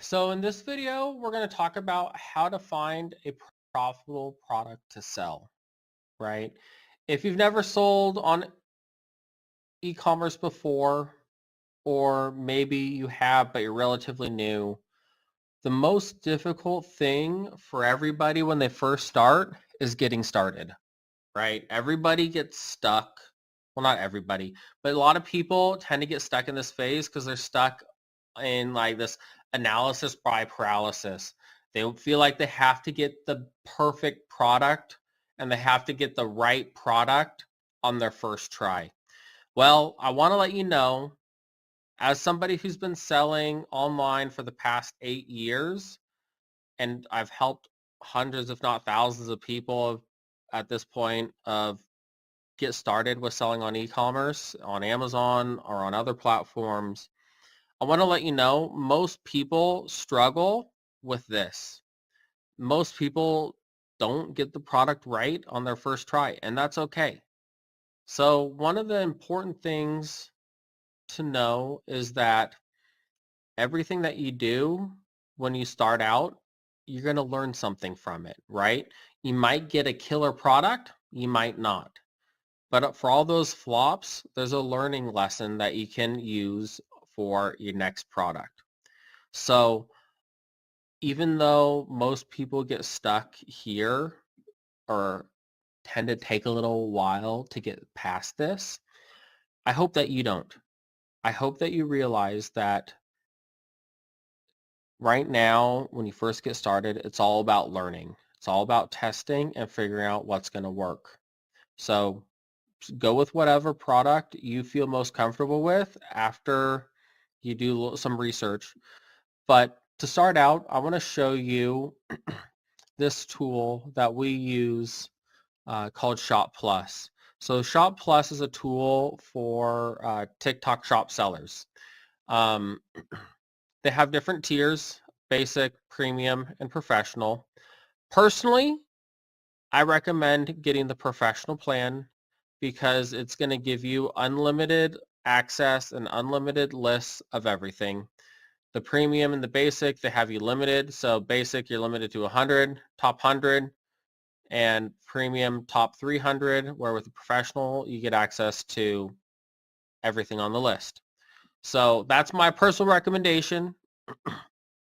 So in this video, we're going to talk about how to find a profitable product to sell, right? If you've never sold on e-commerce before, or maybe you have, but you're relatively new, the most difficult thing for everybody when they first start is getting started, right? Everybody gets stuck. Well, not everybody, but a lot of people tend to get stuck in this phase because they're stuck in like this analysis by paralysis. They feel like they have to get the perfect product and they have to get the right product on their first try. Well, I want to let you know, as somebody who's been selling online for the past 8 years, and I've helped hundreds, if not thousands of people at this point of get started with selling on e-commerce, on Amazon or on other platforms, I want to let you know most people struggle with this. Most people don't get the product right on their first try, and that's okay. So one of the important things to know is that everything that you do when you start out, you're going to learn something from it, right? You might get a killer product, you might not. But for all those flops, there's a learning lesson that you can use for your next product. So even though most people get stuck here or tend to take a little while to get past this, I hope that you don't. I hope that you realize that right now, when you first get started, it's all about learning. It's all about testing and figuring out what's going to work. So go with whatever product you feel most comfortable with after you do some research. But to start out, I want to show you this tool that we use called Shop Plus. So Shop Plus is a tool for TikTok shop sellers. Um, they have different tiers: basic, premium, and professional. Personally, I recommend getting the professional plan because it's going to give you unlimited access and unlimited lists of everything. The premium and the basic, they have you limited. So basic, you're limited to 100, top 100, and premium top 300, where with the professional, you get access to everything on the list. So that's my personal recommendation.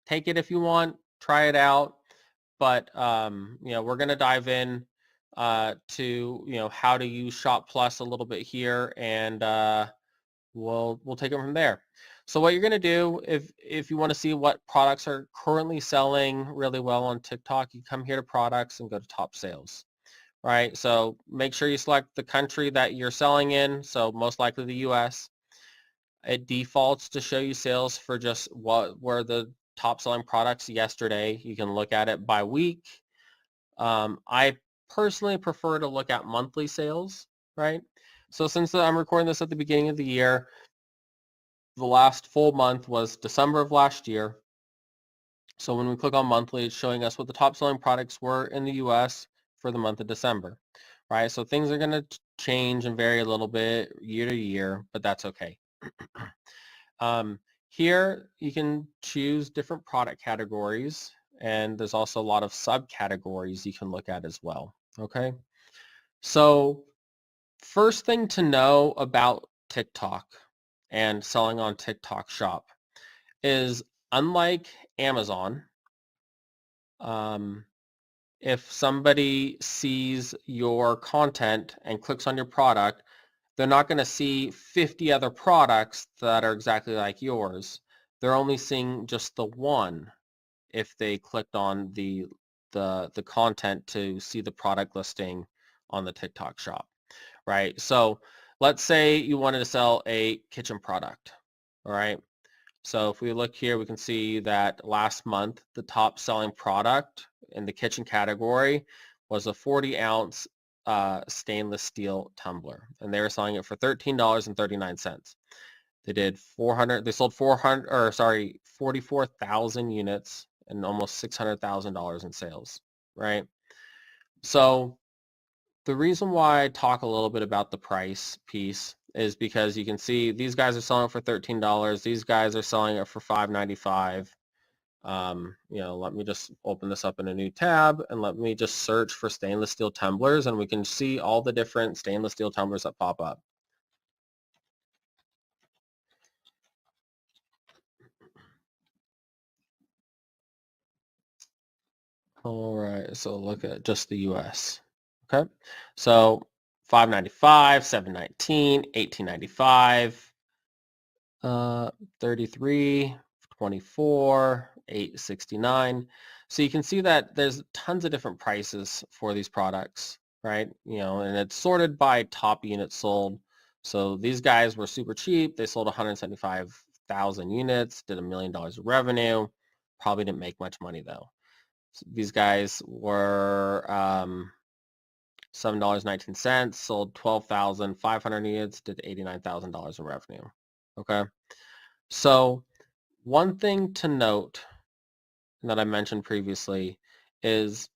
Take it if you want, try it out. But we're going to dive in to how to use Shop Plus a little bit here, and we'll take it from there. So what you're going to do, if you want to see what products are currently selling really well on TikTok, you come here to products and go to top sales, right? So make sure you select the country that you're selling in. So most likely the US. It defaults to show you sales for just what were the top selling products yesterday. You can look at it by week. I personally prefer to look at monthly sales, right? So since I'm recording this at the beginning of the year, the last full month was December of last year. So when we click on monthly, it's showing us what the top selling products were in the US for the month of December, right? So things are going to change and vary a little bit year to year, but that's okay. Here you can choose different product categories, and there's also a lot of subcategories you can look at as well. Okay. So first thing to know about TikTok and selling on TikTok Shop is, unlike Amazon, if somebody sees your content and clicks on your product, they're not going to see 50 other products that are exactly like yours. They're only seeing just the one if they clicked on the content to see the product listing on the TikTok Shop, right? So let's say you wanted to sell a kitchen product, all right? So if we look here, we can see that last month, the top selling product in the kitchen category was a 40-ounce stainless steel tumbler, and they were selling it for $13.39. They sold 44,000 units and almost $600,000 in sales, right? So the reason why I talk a little bit about the price piece is because you can see these guys are selling it for $13. These guys are selling it for $5.95. Let me just open this up in a new tab and let me just search for stainless steel tumblers, and we can see all the different stainless steel tumblers that pop up. All right, so look at just the US. Okay, so $5.95, $7.19, $18.95, 33, 24, 8.69. So you can see that there's tons of different prices for these products, right? And it's sorted by top units sold. So these guys were super cheap. They sold 175,000 units, did $1 million of revenue. Probably didn't make much money though. So these guys were $7.19, sold 12,500 units, did $89,000 in revenue. Okay. So one thing to note that I mentioned previously is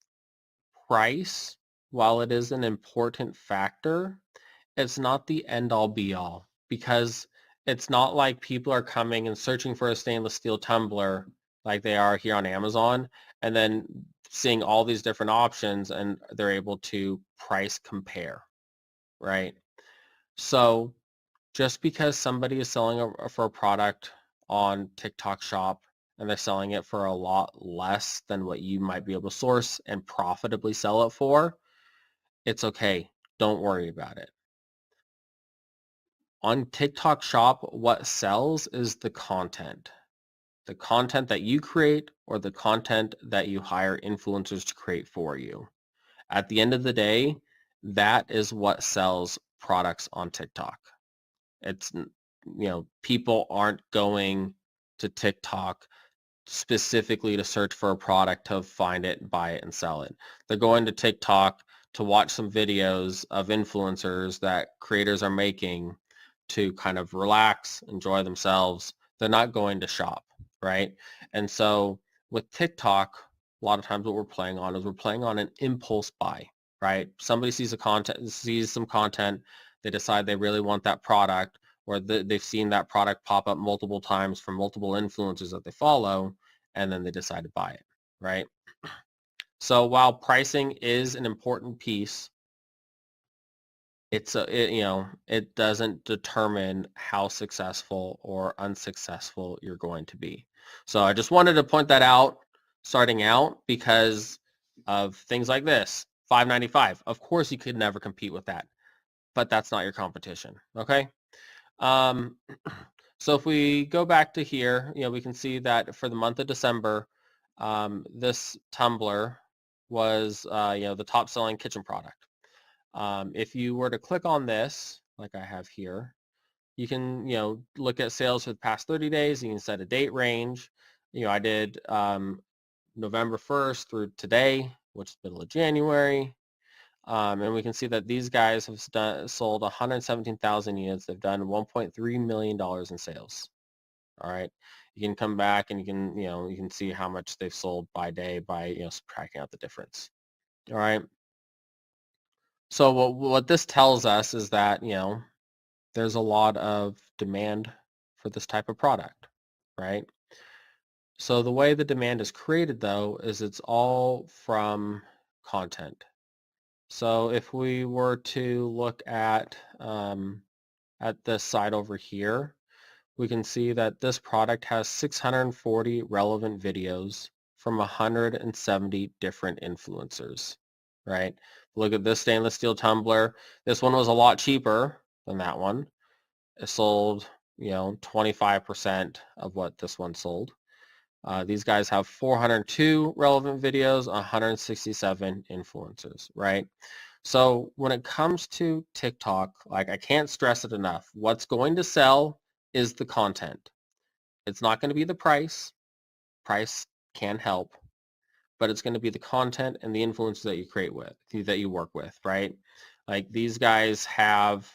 price. While it is an important factor, it's not the end all be all, because it's not like people are coming and searching for a stainless steel tumbler like they are here on Amazon and then seeing all these different options and they're able to price compare, right? So just because somebody is selling for a product on TikTok Shop and they're selling it for a lot less than what you might be able to source and profitably sell it for, it's okay. Don't worry about it. On TikTok Shop, what sells is the content that you create or the content that you hire influencers to create for you. At the end of the day, that is what sells products on TikTok. It's, people aren't going to TikTok specifically to search for a product to find it, buy it, and sell it. They're going to TikTok to watch some videos of influencers that creators are making to kind of relax, enjoy themselves. They're not going to shop, right? And so with TikTok, a lot of times what we're playing on is we're playing on an impulse buy, right? Somebody sees some content, they decide they really want that product, or they've seen that product pop up multiple times from multiple influencers that they follow, and then they decide to buy it, right? So while pricing is an important piece, it doesn't determine how successful or unsuccessful you're going to be. So I just wanted to point that out starting out because of things like this. $5.95. Of course you could never compete with that, but that's not your competition. Okay. So if we go back to here, we can see that for the month of December, this tumbler was, the top selling kitchen product. If you were to click on this, like I have here, you can, look at sales for the past 30 days. You can set a date range. I did November 1st through today, which is middle of January. And we can see that these guys have sold 117,000 units. They've done $1.3 million in sales. All right. You can come back and you can see how much they've sold by day by, subtracting out the difference. All right. So what this tells us is that, there's a lot of demand for this type of product, right? So the way the demand is created though is it's all from content. So if we were to look at this side over here, we can see that this product has 640 relevant videos from 170 different influencers, right? Look at this stainless steel tumbler. This one was a lot cheaper than that one. It sold, 25% of what this one sold. These guys have 402 relevant videos, 167 influencers, right? So when it comes to TikTok, like I can't stress it enough, what's going to sell is the content. It's not going to be the price. Price can help, but it's going to be the content and the influence that you create with, that you work with, right? Like these guys have,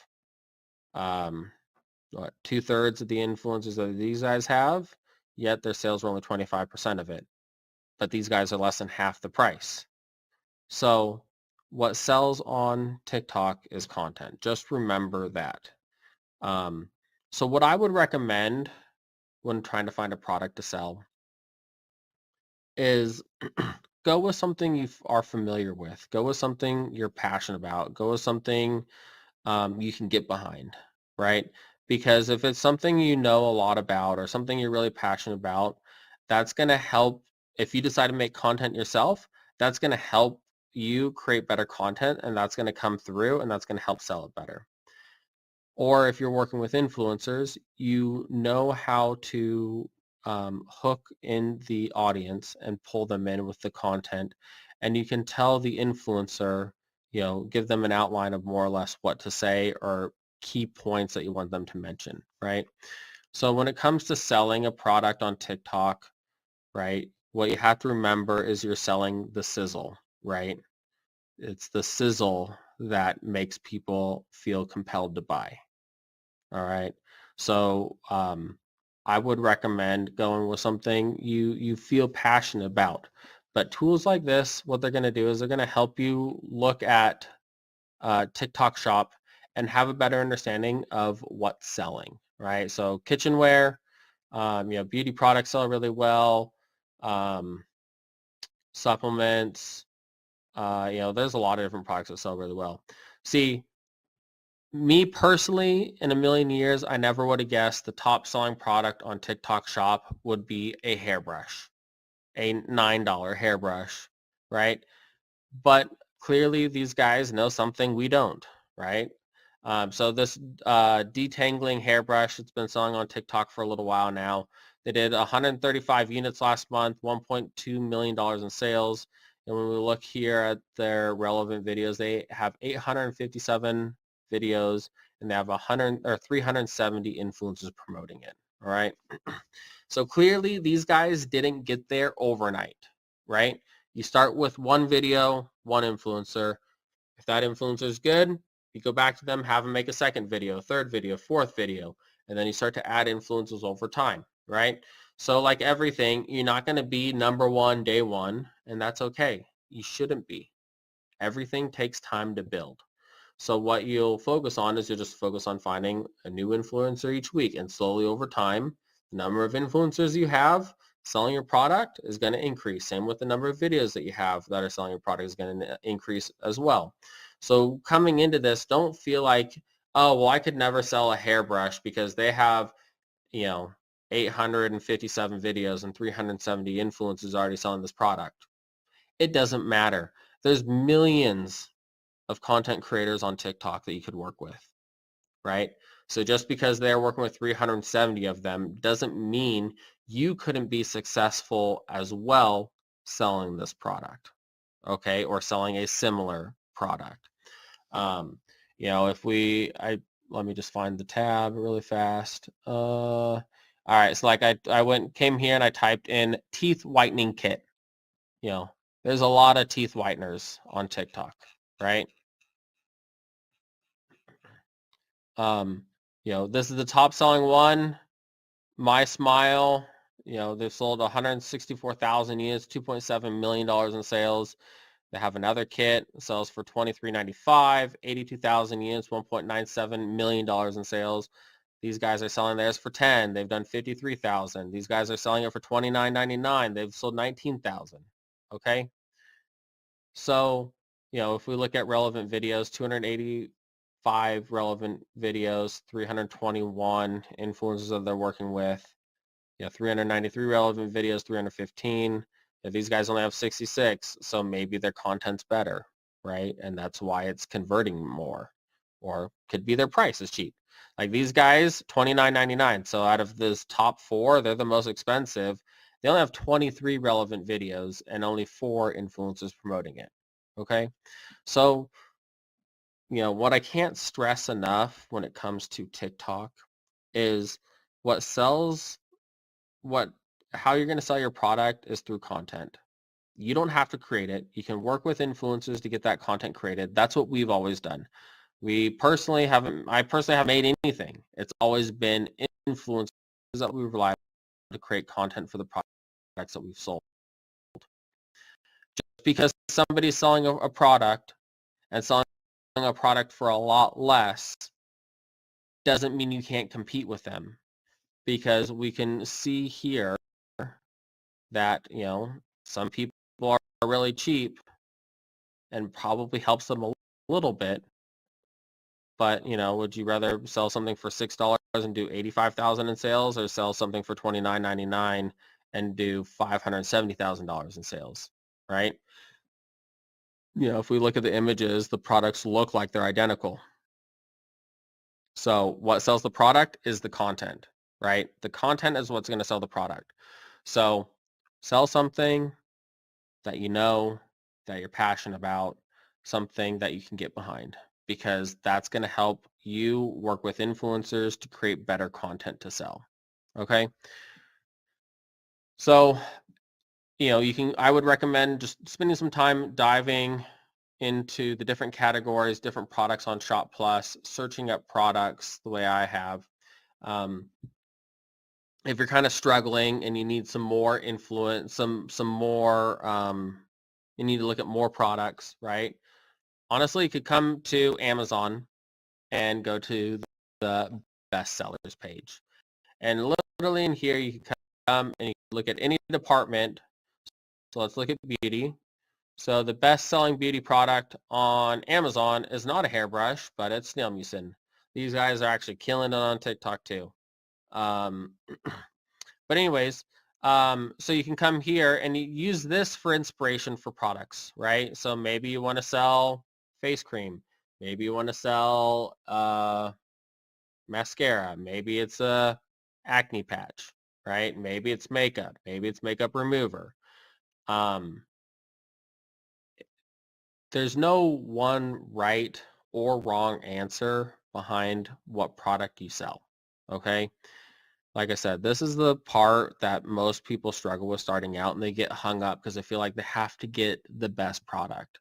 2/3 of the influencers that these guys have, yet their sales are only 25% of it. But these guys are less than half the price. So what sells on TikTok is content. Just remember that. So what I would recommend when trying to find a product to sell is go with something you are familiar with. Go with something you're passionate about. Go with something you can get behind, right? Because if it's something you know a lot about or something you're really passionate about, that's going to help. If you decide to make content yourself, that's going to help you create better content, and that's going to come through, and that's going to help sell it better. Or if you're working with influencers, you know how to hook in the audience and pull them in with the content, and you can tell the influencer, give them an outline of more or less what to say or key points that you want them to mention, right? So when it comes to selling a product on TikTok, right, what you have to remember is you're selling the sizzle, right? It's the sizzle that makes people feel compelled to buy. All right. So I would recommend going with something you feel passionate about. But tools like this, what they're going to do is they're going to help you look at TikTok Shop and have a better understanding of what's selling, right? So kitchenware, beauty products sell really well, supplements, there's a lot of different products that sell really well. See, me personally, in a million years, I never would have guessed the top selling product on TikTok Shop would be a hairbrush, a $9 hairbrush, right? But clearly these guys know something we don't, right? So this detangling hairbrush, it's been selling on TikTok for a little while now. They did 135 units last month, $1.2 million in sales. And when we look here at their relevant videos, they have 857 videos and they have 370 influencers promoting it. All right. So clearly these guys didn't get there overnight, right? You start with one video, one influencer. If that influencer is good, you go back to them, have them make a second video, third video, fourth video, and then you start to add influencers over time, right? So like everything, you're not going to be number one day one, and that's okay. You shouldn't be. Everything takes time to build. So what you'll focus on is you'll just focus on finding a new influencer each week, and slowly over time, the number of influencers you have selling your product is going to increase. Same with the number of videos that you have that are selling your product is going to increase as well. So coming into this, don't feel like, oh, well, I could never sell a hairbrush because they have, 857 videos and 370 influencers already selling this product. It doesn't matter. There's millions of content creators on TikTok that you could work with, right? So just because they're working with 370 of them doesn't mean you couldn't be successful as well selling this product, okay, or selling a similar product. If let me just find the tab really fast. All right, so like I came here and I typed in teeth whitening kit. There's a lot of teeth whiteners on TikTok, right? This is the top selling one, My Smile. They've sold 164,000 units, $2.7 million in sales. They have another kit, sells for $23.95, 82,000 units, $1.97 million in sales. These guys are selling theirs for 10. They've done 53,000. These guys are selling it for $29.99. They've sold 19,000. Okay. So, if we look at relevant videos, 285 relevant videos, 321 influencers that they're working with, 393 relevant videos, 315. These guys only have 66, so maybe their content's better, right? And that's why it's converting more, or could be their price is cheap. Like these guys, $29.99. So out of this top four, they're the most expensive. They only have 23 relevant videos and only 4 influencers promoting it. Okay. So, what I can't stress enough when it comes to TikTok is what sells, how you're going to sell your product is through content. You don't have to create it. You can work with influencers to get that content created. That's what we've always done. I personally haven't made anything. It's always been influencers that we rely on to create content for the products that we've sold. Just because somebody's selling a product and selling a product for a lot less doesn't mean you can't compete with them, because we can see here that, Some people are really cheap and probably helps them a little bit. But, would you rather sell something for $6 and do 85,000 in sales, or sell something for $29.99 and do $570,000 in sales, right? If we look at the images, the products look like they're identical. So what sells the product is the content, right? The content is what's going to sell the product. So sell something that that you're passionate about, something that you can get behind, because that's going to help you work with influencers to create better content to sell. Okay. So, I would recommend just spending some time diving into the different categories, different products on Shop Plus, searching up products the way I have. If you're kind of struggling and you need some more influence, some more, you need to look at more products, right? Honestly, you could come to Amazon and go to the best sellers page. And literally in here, you can come and you can look at any department. So let's look at beauty. So the best-selling beauty product on Amazon is not a hairbrush, but it's Snail Mucin. These guys are actually killing it on TikTok too. But anyways, so you can come here and you use this for inspiration for products, right? So maybe you want to sell face cream. Maybe you want to sell mascara. Maybe it's a acne patch, right? Maybe it's makeup. Maybe it's makeup remover. There's no one right or wrong answer behind what product you sell, okay? Like I said, this is the part that most people struggle with starting out, and they get hung up because they feel like they have to get the best product.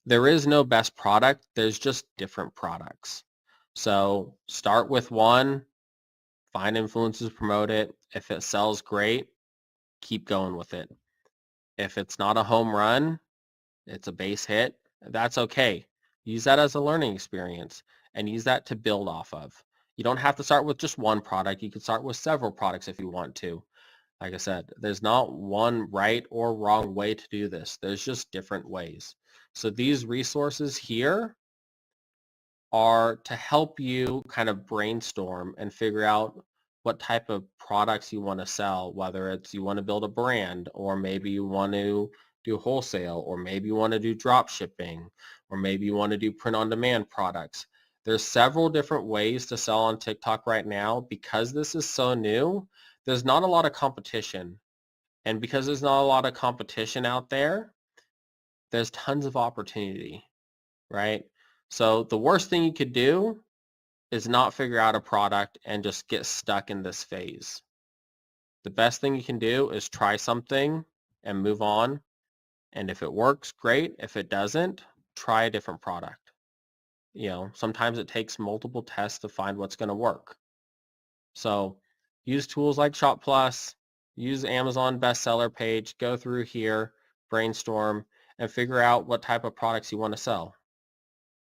There is no best product. There's just different products. So start with one, find influencers, promote it. If it sells great, keep going with it. If it's not a home run, it's a base hit, that's okay. Use that as a learning experience and use that to build off of. You don't have to start with just one product. You can start with several products if you want to. Like I said, there's not one right or wrong way to do this. There's just different ways. So these resources here are to help you kind of brainstorm and figure out what type of products you want to sell, whether it's you want to build a brand, or maybe you want to do wholesale, or maybe you want to do drop shipping, or maybe you want to do print on demand products. There's several different ways to sell on TikTok right now. Because this is so new, there's not a lot of competition. And because there's not a lot of competition out there, there's tons of opportunity, right? So the worst thing you could do is not figure out a product and just get stuck in this phase. The best thing you can do is try something and move on. And if it works, great. If it doesn't, try a different product. Sometimes it takes multiple tests to find what's going to work. So use tools like Shop Plus, use Amazon bestseller page, go through here, brainstorm, and figure out what type of products you want to sell.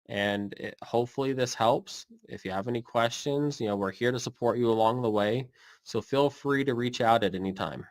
And hopefully this helps. If you have any questions, we're here to support you along the way. So feel free to reach out at any time.